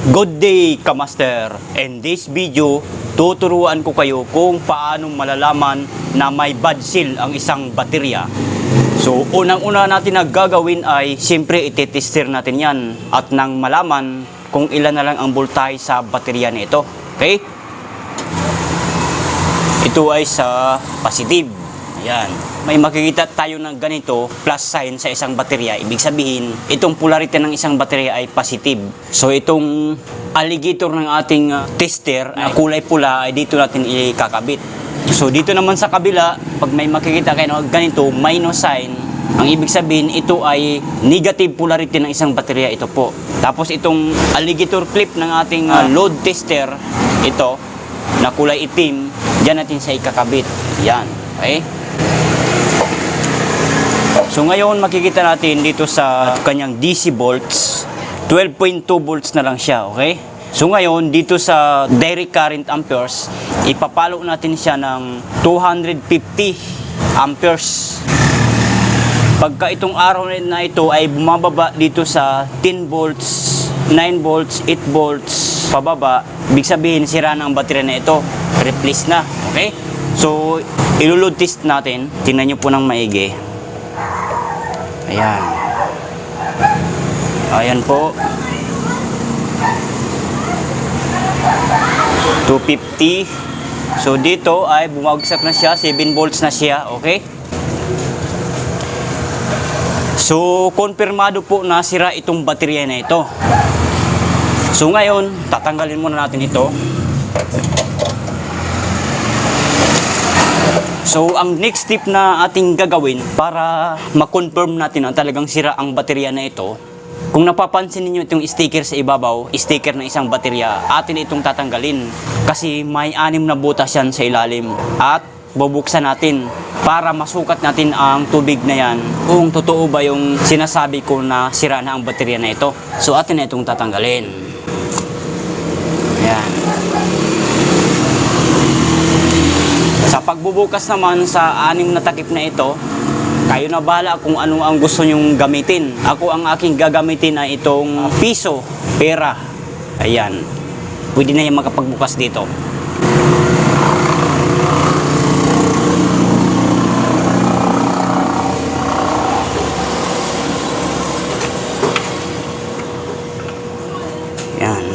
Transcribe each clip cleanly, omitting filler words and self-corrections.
Good day, Kamaster! In this video, tuturuan ko kayo kung paano malalaman na may bad seal ang isang baterya. So, unang-una natin na gagawin ay siyempre ititester natin yan at nang malaman kung ilan na lang ang voltahe sa baterya nito. Okay? Ito ay sa positive. Ayan. May makikita tayo ng ganito, plus sign sa isang baterya. Ibig sabihin, itong polarity ng isang baterya ay positive. So, itong alligator ng ating tester na kulay pula ay dito natin ikakabit. So, dito naman sa kabila, pag may makikita kayo ng ganito, minus sign, ang ibig sabihin, ito ay negative polarity ng isang baterya. Ito po. Tapos, itong alligator clip ng ating load tester, ito, na kulay itim, dyan natin sa ikakabit. Yan. Okay? So ngayon makikita natin dito sa kanyang DC volts, 12.2 volts na lang siya, okay? So ngayon dito sa direct current amperes, ipapalo natin siya ng 250 amperes. Pagka itong araw na ito ay bumababa dito sa 10 volts, 9 volts, 8 volts, pababa, ibig sabihin sira na ang baterya na ito, replace na, okay? So ilulod test natin, tingnan nyo po ng maigi. Ayan. Ayan po. 250. So dito ay bumagsak na siya, 7 volts na siya, okay? So konfirmado po na sira itong baterya na ito. So ngayon, tatanggalin muna natin ito. So, ang next step na ating gagawin para ma-confirm natin na talagang sira ang baterya na ito, kung napapansin niyo itong sticker sa ibabaw, sticker ng isang baterya, atin itong tatanggalin kasi may 6 na butas yan sa ilalim at bubuksan natin para masukat natin ang tubig na yan kung totoo ba yung sinasabi ko na sira na ang baterya na ito. So, atin na itong tatanggalin. Ayan. Sa pagbubukas naman sa 6 na takip na ito, kayo na bahala kung ano ang gusto nyong gamitin. Ako ang aking gagamitin ay itong piso, pera. Ayan. Pwede na yung makapagbukas dito. Ayan.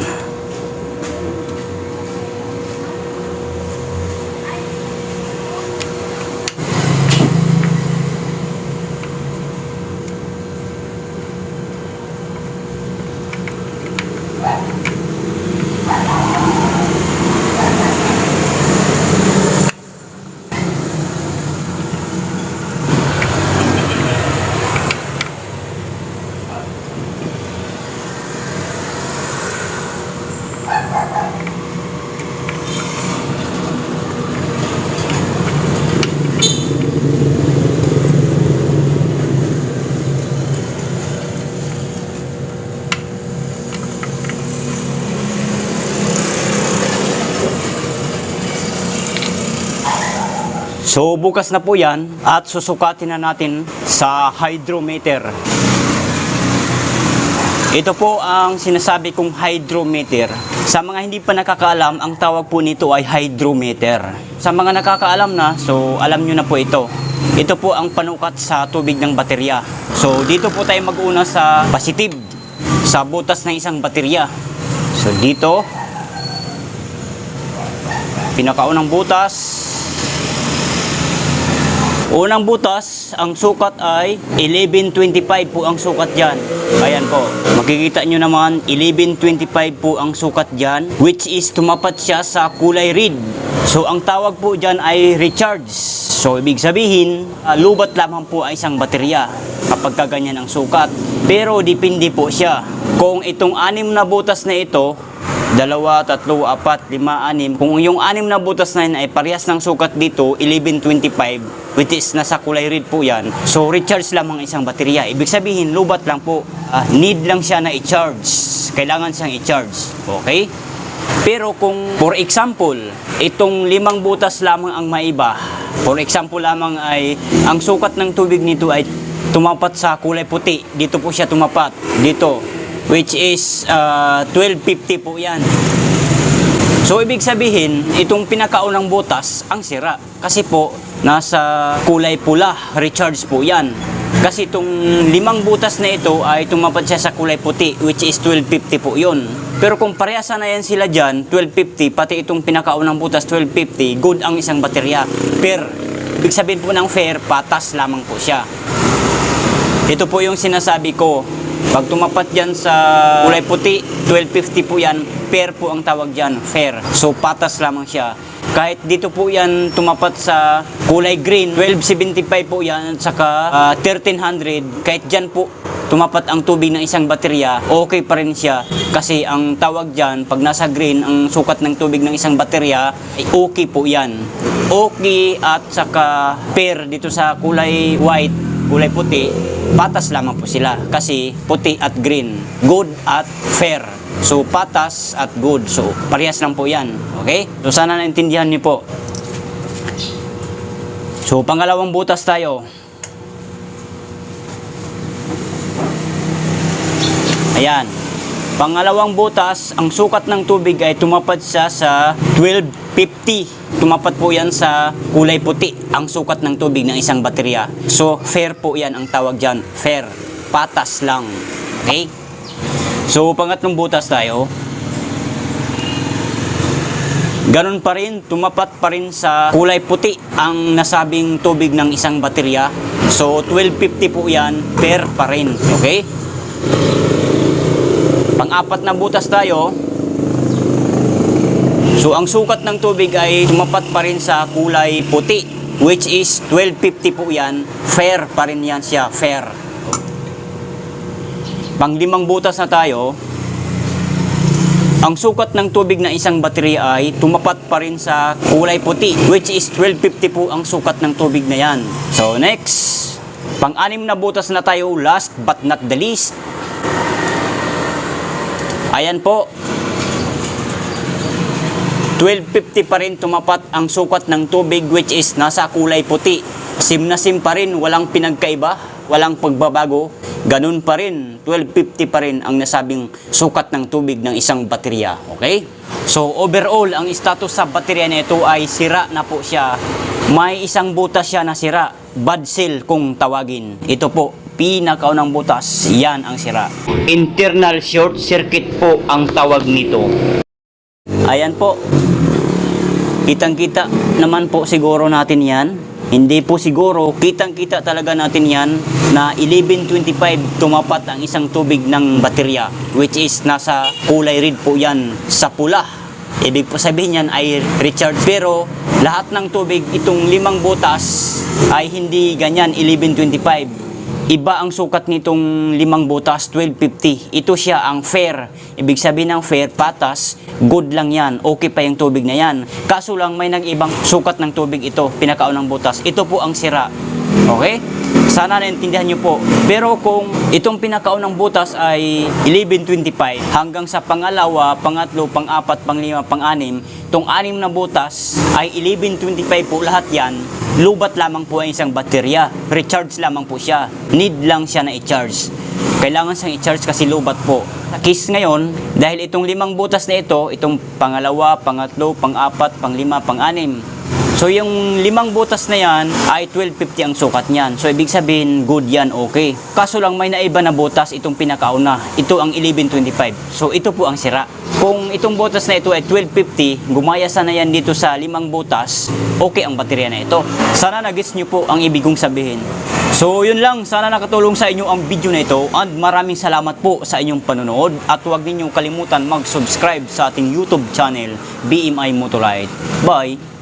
So bukas na po yan at susukatin na natin sa hydrometer. Ito po ang sinasabi kong hydrometer. Sa mga hindi pa nakakaalam, ang tawag po nito ay hydrometer. Sa mga nakakaalam na, so alam nyo na po ito. Ito po ang panukat sa tubig ng baterya. So dito po tayo mag-una sa positive, sa butas ng isang baterya. So dito, pinakaunang butas. Unang butas, ang sukat ay 1125 po ang sukat dyan. Ayan po. Makikita nyo naman, 1125 po ang sukat dyan, which is tumapat siya sa kulay red. So, ang tawag po dyan ay recharge. So, ibig sabihin, lubat lamang po ay isang baterya kapag kaganyan ang sukat. Pero, depende po siya. Kung itong 6 na butas na ito, 2, 3, 4, 5, 6. Kung yung 6 na butas na yun ay parehas ng sukat dito, 1125, which is nasa kulay red po yan. So, recharge lamang isang baterya. Ibig sabihin, lubat lang po. Need lang siya na i-charge. Kailangan siyang i-charge. Okay? Pero kung, for example, itong 5 butas lamang ang maiba, for example lamang ay, ang sukat ng tubig nito ay tumapat sa kulay puti. Dito po siya tumapat. Dito. which is 1250 po yan. So ibig sabihin, itong pinakaunang butas ang sira. Kasi po, nasa kulay pula, recharge po yan. Kasi itong 5 butas na ito ay tumapat siya sa kulay puti, which is 1250 po yun. Pero kung parehasa na yan sila dyan, 1250, pati itong pinakaunang butas 1250, good ang isang baterya. Pero, ibig sabihin po ng fair, patas lamang po siya. Ito po yung sinasabi ko. Pag tumapat dyan sa kulay puti, 1250 po yan, fair po ang tawag dyan, fair. So, patas lamang siya. Kahit dito po yan tumapat sa kulay green, 1275 po yan, at saka 1300, kahit dyan po tumapat ang tubig ng isang baterya, okay pa rin siya. Kasi ang tawag dyan, pag nasa green, ang sukat ng tubig ng isang baterya, ay okay po yan. Okay at saka fair dito sa kulay white, kulay puti, patas lamang po sila. Kasi puti at green, good at fair. So, patas at good. So, parehas lang po yan. Okay? So, sana naintindihan niyo po. So, pangalawang butas tayo. Ayan. Pangalawang butas, ang sukat ng tubig ay tumapat siya sa 1250. Tumapat po yan sa kulay puti, ang sukat ng tubig ng isang baterya. So, fair po yan ang tawag dyan. Fair. Patas lang. Okay? So, pangatlong butas tayo. Ganun pa rin, tumapat pa rin sa kulay puti ang nasabing tubig ng isang baterya. So, 1250 po yan, fair pa rin. Okay? Pang-apat na butas tayo. So, ang sukat ng tubig ay tumapat pa rin sa kulay puti, which is 1250 po yan, fair pa rin yan siya, fair. Pang-limang butas na tayo. Ang sukat ng tubig na isang baterya ay tumapat pa rin sa kulay puti, which is 1250 po ang sukat ng tubig na yan. So next, pang-anim na butas na tayo, last but not the least. Ayan po, 1250 pa rin tumapat ang sukat ng tubig, which is nasa kulay puti. Sim na sim pa rin, walang pinagkaiba, walang pagbabago. Ganun pa rin, 1250 pa rin ang nasabing sukat ng tubig ng isang baterya. Okay? So, overall, ang status sa baterya nito ay sira na po siya. May isang butas siya na sira. Bad cell kung tawagin. Ito po, pinakaunang butas, yan ang sira. Internal short circuit po ang tawag nito. Ayan po. Kitang-kita naman po siguro natin yan. Hindi po siguro, kitang-kita talaga natin yan na 1125 tumapat ang isang tubig ng baterya, which is nasa kulay red po yan sa pula. Ibig po sabihin yan ay recharge. Pero lahat ng tubig, itong 5 butas ay hindi ganyan 1125. Iba ang sukat nitong 5 butas, 1250. Ito siya ang fair. Ibig sabihin ng fair, patas, good lang yan. Okay pa yung tubig na yan. Kaso lang may nag-ibang sukat ng tubig ito, pinakaunang butas. Ito po ang sira. Okay? Sana naintindihan nyo po. Pero kung itong pinakaunang butas ay 1125 hanggang sa pangalawa, pangatlo, pang-apat, pang-lima, pang-anim, itong 6 na butas ay 1125 po lahat yan. Lubat lamang po ang isang baterya. Recharge lamang po siya. Need lang siya na i-charge. Kailangan siyang i-charge kasi lubat po. Case ngayon, dahil itong 5 butas na ito, itong pangalawa, pangatlo, pang-apat, pang-lima, pang-anim. So yung 5 butas na yan ay 1250 ang sukat niyan. So ibig sabihin, good yan, okay. Kaso lang may naiba na butas itong pinakauna. Ito ang 1125. So ito po ang sira. Kung itong butas na ito ay 1250, gumaya sana yan dito sa 5 butas, okay ang baterya na ito. Sana nagets nyo po ang ibig kong sabihin. So yun lang, sana nakatulong sa inyo ang video na ito and maraming salamat po sa inyong panonood at huwag ninyong kalimutan mag-subscribe sa ating YouTube channel, BMI Motorride. Bye!